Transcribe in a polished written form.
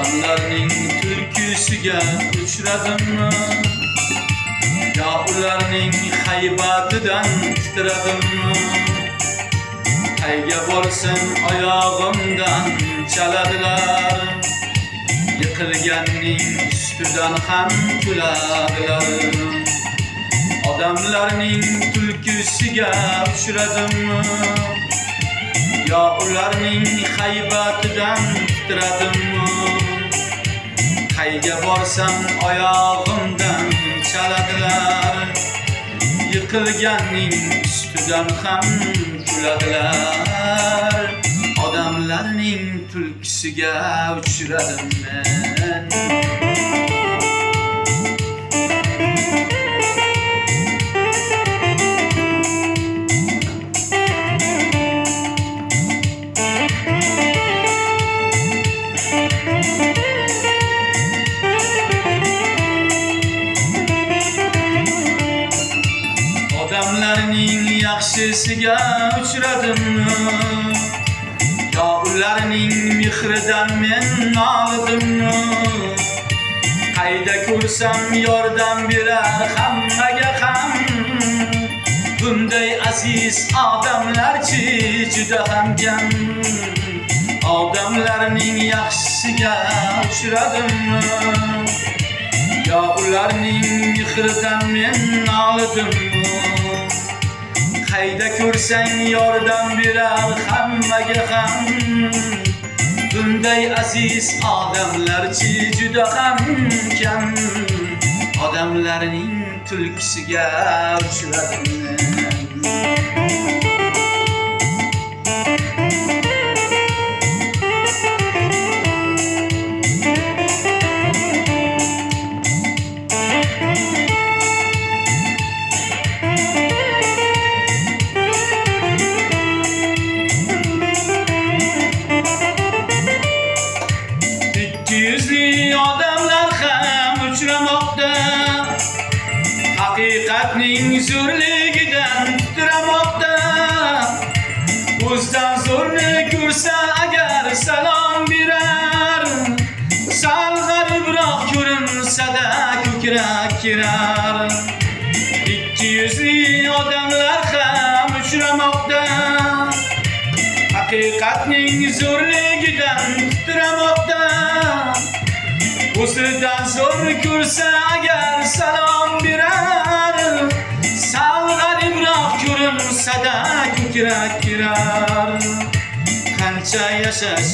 Odamlarning tulkisiga uchradimmi? Yo ularning haybatidan titradimmi? Qayga borsam oyog'imdan chaladilar. Yiqilganning ustidan ham kuladilar. Odamlarning tulkisiga uchradimmi? Yo ularning haybatidan titradimmi? Qayga borsam oyog'imdan chaladilar. Yiqilganning ustidan ham kuladilar. Odamlarning tulkisiga uchradim men. Odamlarning yaxshisiga uchradimmi? Yo ularning mehridan men noldimmi? Qayda ko'rsam yordam berar hammaga ham. Bunday aziz odamlarchi juda ham kam. Odamlarning yaxshisiga uchradimmi? Yo ularning mehridan men noldimmi? Qayda ko'rsang yordam berar hammaga ham. Bunday aziz odamlarchi juda ham kam. Odamlarning tulkisiga uchradim Yüzlü odamlar ham uchramoqda. Haqiqatning zo'rligidan titramoqda. O'zdan zo'rni ko'rsa agar salom berar. Sal g'aribroq ko'rinsa-da ko'krak kerar. Ikki yuzli odamlar ham uchramoqda. Haqiqatning zo'rligidan titramoqda. O'zidan zo'r ko'rsa agar salom berar. Sal g'aribroq ko'rinsa-da ko'krak kerar. Qancha yashash